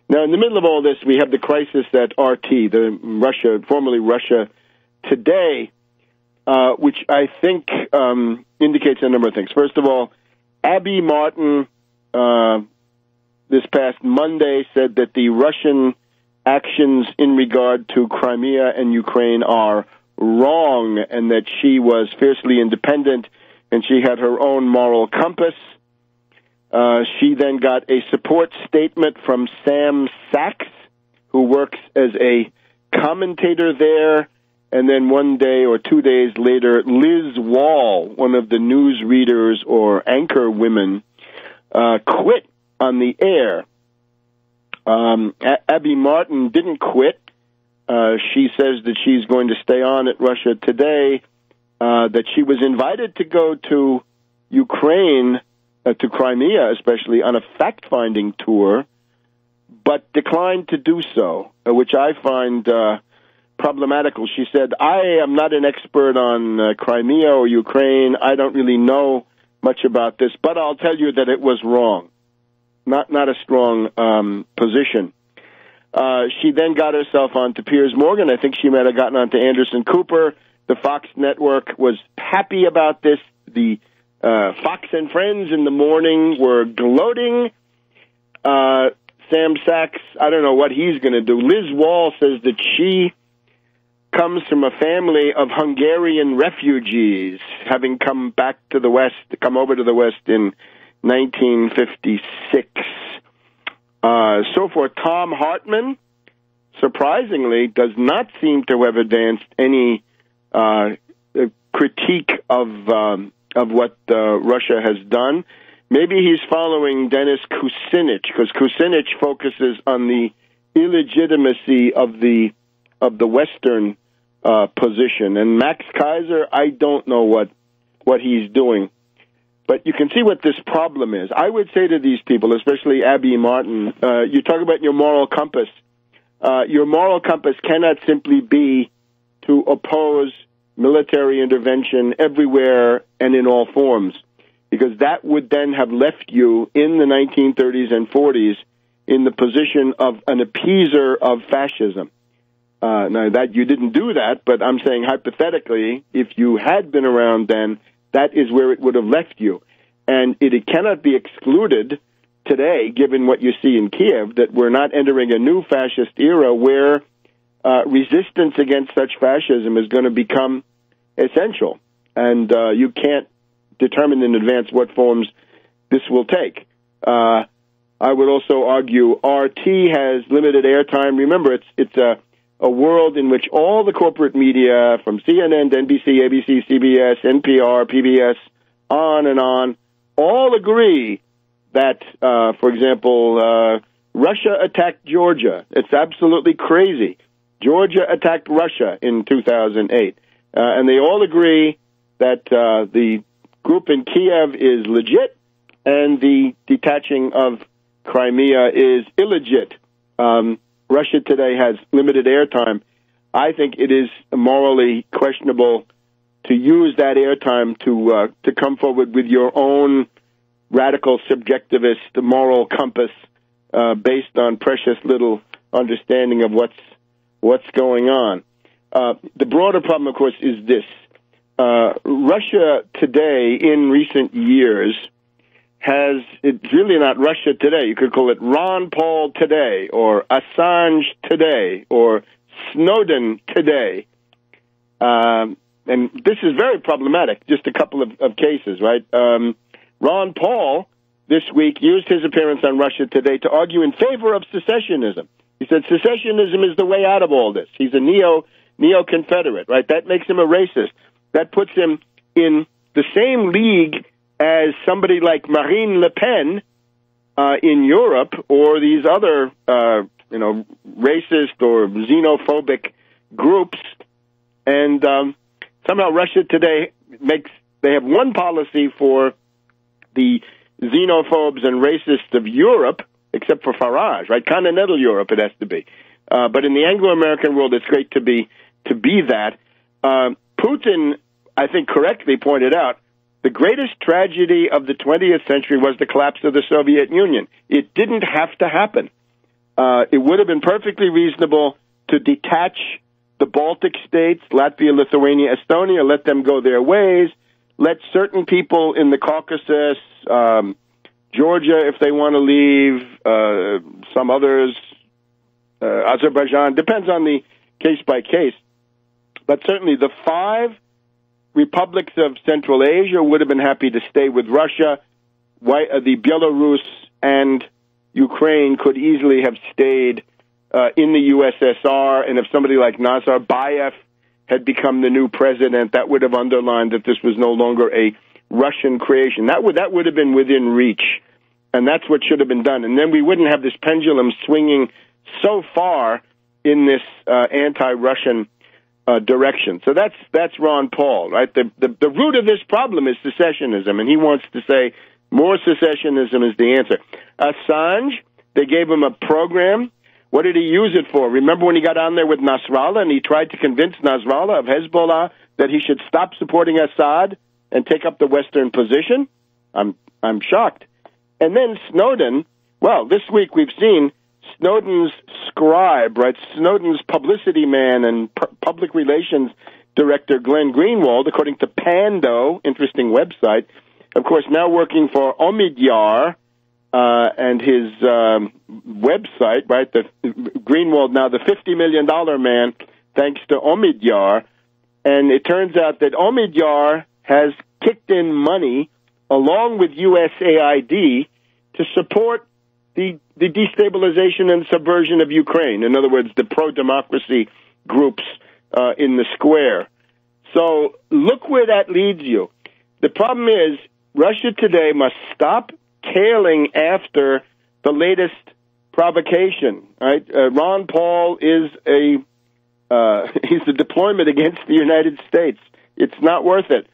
Now, in the middle of all this, we have the crisis at RT, formerly Russia Today, which I think indicates a number of things. First of all, Abby Martin this past Monday said that the Russian actions in regard to Crimea and Ukraine are wrong and that she was fiercely independent and she had her own moral compass. She then got a support statement from Sam Sachs, who works as a commentator there. And then one day or 2 days later, Liz Wahl, one of the news readers or anchor women, quit on the air. Abby Martin didn't quit. She says that she's going to stay on at Russia Today, that she was invited to go to Ukraine, to Crimea especially, on a fact-finding tour, but declined to do so, which I find problematical. She said, I am not an expert on Crimea or Ukraine. I don't really know much about this, but I'll tell you that it was wrong. Not a strong position. She then got herself onto Piers Morgan. I think she might have gotten onto Anderson Cooper. The Fox network was happy about this. The Fox and Friends in the morning were gloating. Sam Sachs, I don't know what he's going to do. Liz Wahl says that she comes from a family of Hungarian refugees, having come over to the West in 1956. So forth. Tom Hartman, surprisingly, does not seem to have advanced any critique of what Russia has done. Maybe he's following Dennis Kucinich, because Kucinich focuses on the illegitimacy of the Western position. And Max Kaiser, I don't know what he's doing. But you can see what this problem is. I would say to these people, especially Abby Martin, you talk about your moral compass. Your moral compass cannot simply be to oppose military intervention everywhere and in all forms, because that would then have left you in the 1930s and 40s in the position of an appeaser of fascism. Now, that you didn't do that, but I'm saying hypothetically, if you had been around then, that is where it would have left you. And it cannot be excluded today, given what you see in Kiev, that we're not entering a new fascist era where resistance against such fascism is going to become essential. And you can't determine in advance what forms this will take. I would also argue RT has limited airtime. Remember, it's a world in which all the corporate media, from CNN to NBC, ABC, CBS, NPR, PBS, on and on, all agree that, for example, Russia attacked Georgia. It's absolutely crazy. Georgia attacked Russia in 2008. And they all agree that the group in Kiev is legit and the detaching of Crimea is illegit. Russia Today has limited airtime. I think it is morally questionable to use that airtime to come forward with your own radical subjectivist moral compass based on precious little understanding of what's going on. The broader problem, of course, is this. Russia Today, in recent years, it's really not Russia Today. You could call it Ron Paul Today, or Assange Today, or Snowden Today. And this is very problematic, just a couple of cases, right? Ron Paul, this week, used his appearance on Russia Today to argue in favor of secessionism. He said secessionism is the way out of all this. He's a neo-Confederate, right? That makes him a racist. That puts him in the same league as somebody like Marine Le Pen in Europe, or these other, racist or xenophobic groups. And somehow Russia Today they have one policy for the xenophobes and racists of Europe, except for Farage, right? Continental Europe, it has to be. But in the Anglo-American world, it's great to be that. Putin, I think, correctly pointed out, the greatest tragedy of the 20th century was the collapse of the Soviet Union. It didn't have to happen. It would have been perfectly reasonable to detach the Baltic states, Latvia, Lithuania, Estonia, let them go their ways, let certain people in the Caucasus, Georgia, if they want to leave, some others, Azerbaijan, depends on the case by case. But certainly the 5 republics of Central Asia would have been happy to stay with Russia. The Belarus and Ukraine could easily have stayed in the USSR, and if somebody like Nazarbayev had become the new president, that would have underlined that this was no longer a Russian creation. That would have been within reach, and that's what should have been done. And then we wouldn't have this pendulum swinging so far in this anti-Russian direction. So that's Ron Paul, right? The root of this problem is secessionism, and he wants to say more secessionism is the answer. Assange, they gave him a program. What did he use it for? Remember when he got on there with Nasrallah and he tried to convince Nasrallah of Hezbollah that he should stop supporting Assad and take up the Western position? I'm shocked. And then Snowden, well, this week we've seen Snowden's scribe, right? Snowden's publicity man and public relations director, Glenn Greenwald, according to Pando, interesting website, of course, now working for Omidyar and his website, right? Greenwald, now the $50 million man, thanks to Omidyar. And it turns out that Omidyar has kicked in money along with USAID to support the destabilization and subversion of Ukraine. In other words, the pro-democracy groups in the square. So look where that leads you. The problem is Russia today must stop tailing after the latest provocation. Right? Ron Paul is he's a deployment against the United States. It's not worth it.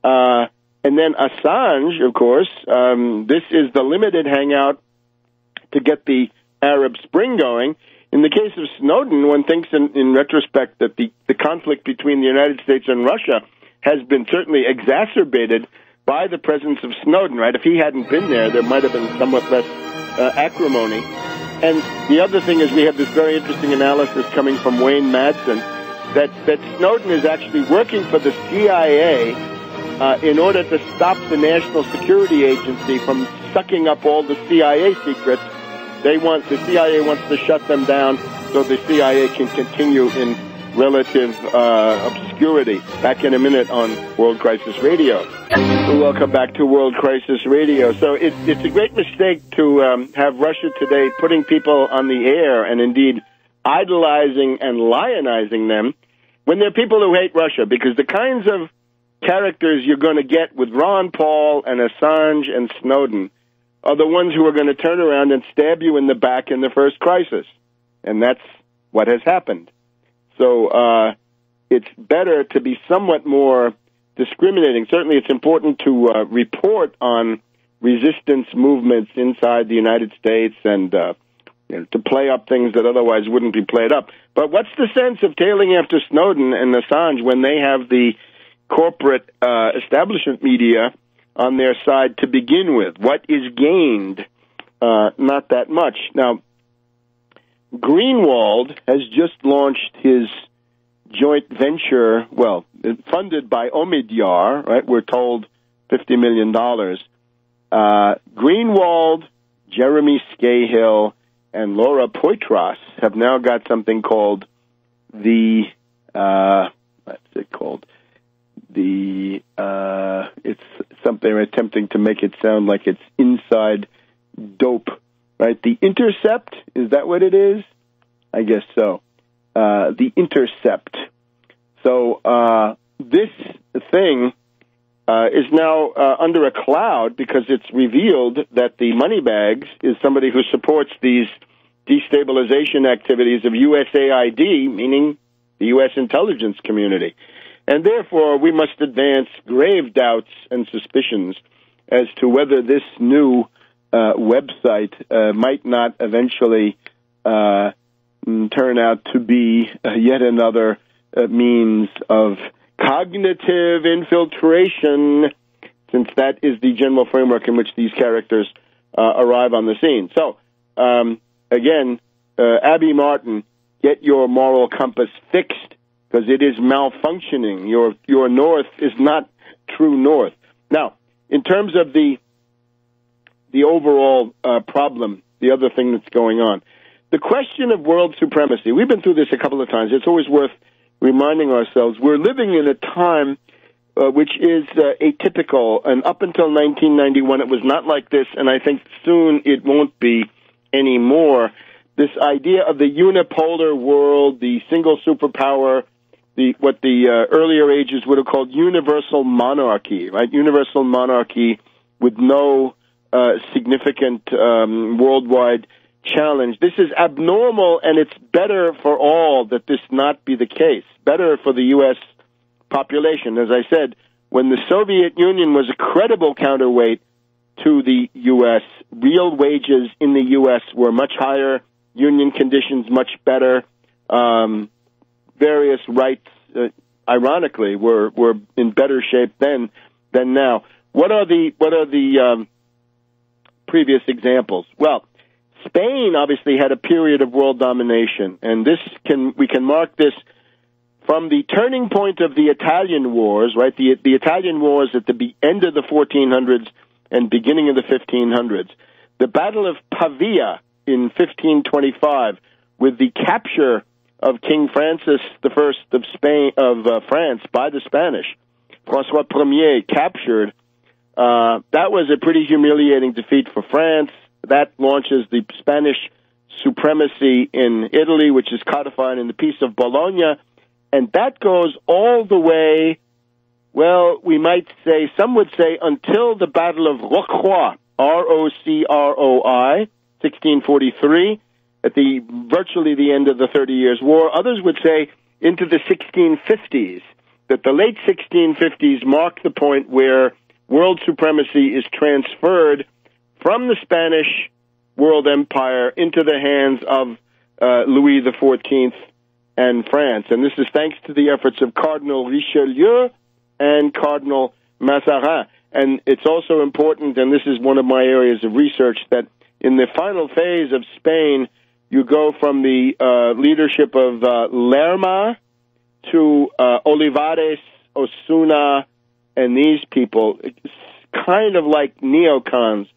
And then Assange, of course, this is the limited hangout to get the Arab Spring going. In the case of Snowden, one thinks in retrospect that the conflict between the United States and Russia has been certainly exacerbated by the presence of Snowden, right? If he hadn't been there might have been somewhat less acrimony. And the other thing is we have this very interesting analysis coming from Wayne Madsen that Snowden is actually working for the CIA in order to stop the National Security Agency from sucking up all the CIA secrets. The CIA wants to shut them down so the CIA can continue in relative obscurity. Back in a minute on World Crisis Radio. Welcome back to World Crisis Radio. So it's a great mistake to have Russia today putting people on the air and indeed idolizing and lionizing them when they're people who hate Russia, because the kinds of characters you're going to get with Ron Paul and Assange and Snowden are the ones who are going to turn around and stab you in the back in the first crisis. And that's what has happened. So it's better to be somewhat more discriminating. Certainly it's important to report on resistance movements inside the United States and to play up things that otherwise wouldn't be played up. But what's the sense of tailing after Snowden and Assange when they have the corporate establishment media on their side to begin with? What is gained? Not that much. Now, Greenwald has just launched his joint venture, well, funded by Omidyar, right? We're told $50 million. Greenwald, Jeremy Scahill, and Laura Poitras have now got something called it's something attempting to make it sound like it's inside dope, right? The Intercept, is that what it is? I guess so. The Intercept. So this thing is now under a cloud because it's revealed that the Moneybags is somebody who supports these destabilization activities of USAID, meaning the U.S. intelligence community. And therefore, we must advance grave doubts and suspicions as to whether this new website might not eventually turn out to be yet another means of cognitive infiltration, since that is the general framework in which these characters arrive on the scene. So, again, Abby Martin, get your moral compass fixed because it is malfunctioning. Your north is not true north. Now, in terms of the overall problem, the other thing that's going on, the question of world supremacy, we've been through this a couple of times. It's always worth reminding ourselves we're living in a time which is atypical, and up until 1991 it was not like this, and I think soon it won't be anymore. This idea of the unipolar world, the single superpower, what the earlier ages would have called universal monarchy, right? Universal monarchy with no significant worldwide challenge. This is abnormal, and it's better for all that this not be the case. Better for the U.S. population. As I said, when the Soviet Union was a credible counterweight to the U.S., real wages in the U.S. were much higher, union conditions much better, various rights, ironically, were in better shape then than now. What are the previous examples? Well, Spain obviously had a period of world domination, and we can mark this from the turning point of the Italian Wars, right? The Italian Wars at the end of the 1400s and beginning of the 1500s. The Battle of Pavia in 1525, with the capture of King Francis I of France by the Spanish, François Ier captured. That was a pretty humiliating defeat for France. That launches the Spanish supremacy in Italy, which is codified in the Peace of Bologna. And that goes all the way, well, we might say, some would say, until the Battle of Rocroi, R-O-C-R-O-I, 1643, at virtually the end of the 30 Years' War. Others would say into the 1650s, that the late 1650s mark the point where world supremacy is transferred from the Spanish world empire into the hands of Louis XIV and France. And this is thanks to the efforts of Cardinal Richelieu and Cardinal Mazarin. And it's also important, and this is one of my areas of research, that in the final phase of Spain, you go from the leadership of Lerma to Olivares, Osuna, and these people. It's kind of like neocons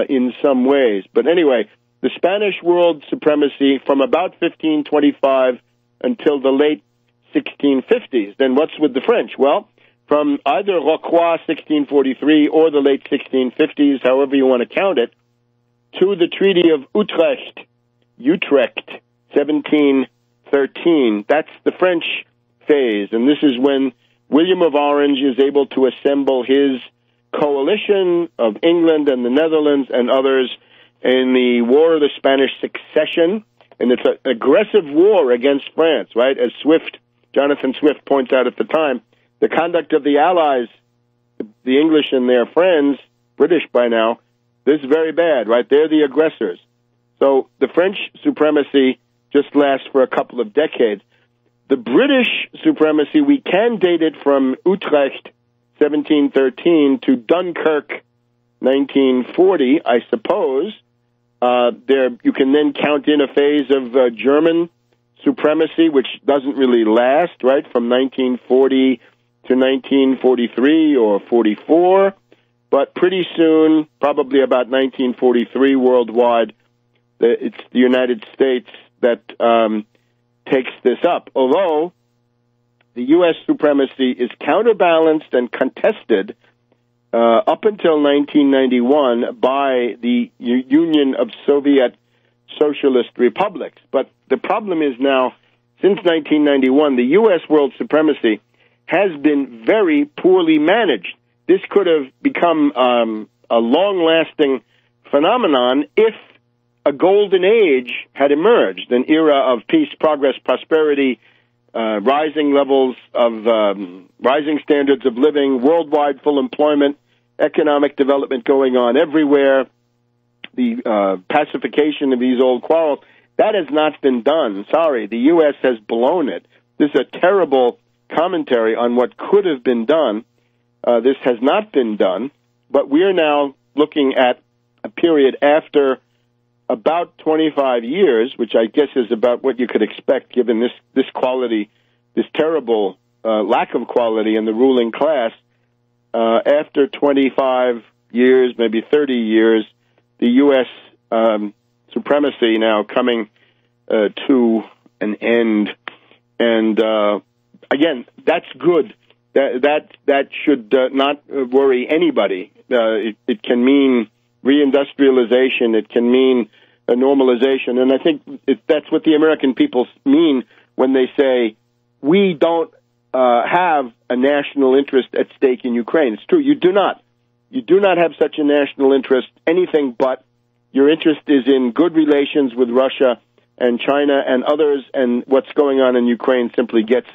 in some ways. But anyway, the Spanish world supremacy from about 1525 until the late 1650s. Then what's with the French? Well, from either Rocroi, 1643, or the late 1650s, however you want to count it, to the Treaty of Utrecht, 1713. That's the French phase, and this is when William of Orange is able to assemble his coalition of England and the Netherlands and others in the War of the Spanish Succession, and it's an aggressive war against France, right? As Jonathan Swift points out at the time, the conduct of the Allies, the English and their friends, British by now, this is very bad, right? They're the aggressors. So the French supremacy just lasts for a couple of decades. The British supremacy, we can date it from Utrecht, 1713, to Dunkirk, 1940, I suppose. You can then count in a phase of German supremacy, which doesn't really last, right, from 1940 to 1943 or 44. But pretty soon, probably about 1943 worldwide, it's the United States that takes this up. Although the U.S. supremacy is counterbalanced and contested up until 1991 by the Union of Soviet Socialist Republics. But the problem is now, since 1991, the U.S. world supremacy has been very poorly managed. This could have become a long-lasting phenomenon if a golden age had emerged, an era of peace, progress, prosperity, rising levels of rising standards of living, worldwide full employment, economic development going on everywhere, the pacification of these old quarrels. That has not been done. Sorry, the U.S. has blown it. This is a terrible commentary on what could have been done. This has not been done, but we are now looking at a period after about 25 years, which I guess is about what you could expect given this quality, this terrible lack of quality in the ruling class. After 25 years, maybe 30 years, the U.S. Supremacy now coming to an end. And again, that's good. That should not worry anybody. It can mean reindustrialization. It can mean a normalization. And I think that's what the American people mean when they say, we don't have a national interest at stake in Ukraine. It's true. You do not. You do not have such a national interest, anything but your interest is in good relations with Russia and China and others, and what's going on in Ukraine simply gets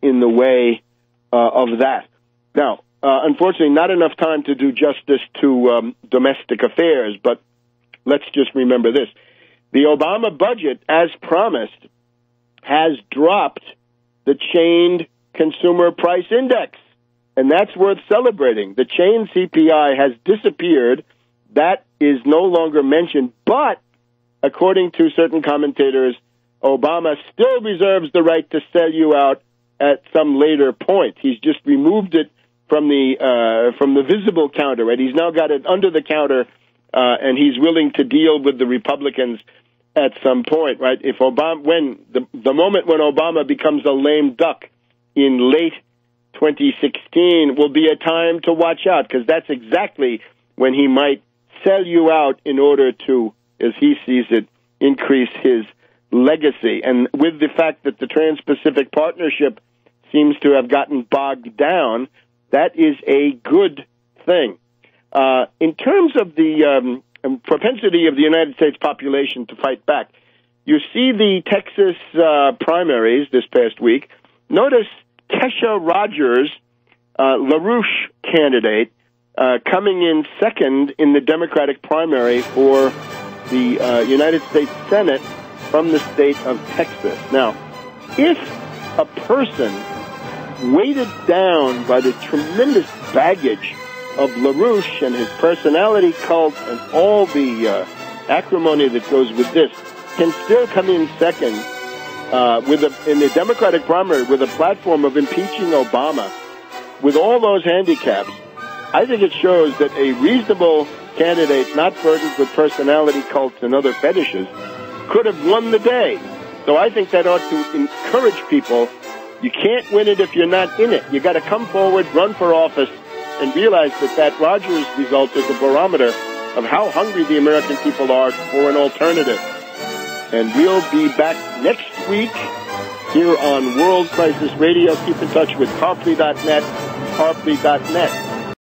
in the way of that. Now, unfortunately, not enough time to do justice to domestic affairs, but let's just remember this. The Obama budget, as promised, has dropped the chained consumer price index, and that's worth celebrating. The chained CPI has disappeared. That is no longer mentioned, but according to certain commentators, Obama still reserves the right to sell you out at some later point. He's just removed it from the visible counter, right? He's now got it under the counter, and he's willing to deal with the Republicans at some point, right? If the moment when Obama becomes a lame duck in late 2016 will be a time to watch out, because that's exactly when he might sell you out in order to, as he sees it, increase his legacy. And with the fact that the Trans-Pacific Partnership seems to have gotten bogged down, that is a good thing. In terms of the propensity of the United States population to fight back, you see the Texas primaries this past week. Notice Kesha Rogers, LaRouche candidate, coming in second in the Democratic primary for the United States Senate from the state of Texas. Now, if a person weighted down by the tremendous baggage of LaRouche and his personality cult and all the acrimony that goes with this can still come in second in the Democratic primary with a platform of impeaching Obama, with all those handicaps, I think it shows that a reasonable candidate, not burdened with personality cults and other fetishes, could have won the day. So I think that ought to encourage people. You can't win it if you're not in it. You got to come forward, run for office, and realize that Rogers result is a barometer of how hungry the American people are for an alternative. And we'll be back next week here on World Crisis Radio. Keep in touch with Tarpley.net, Tarpley.net.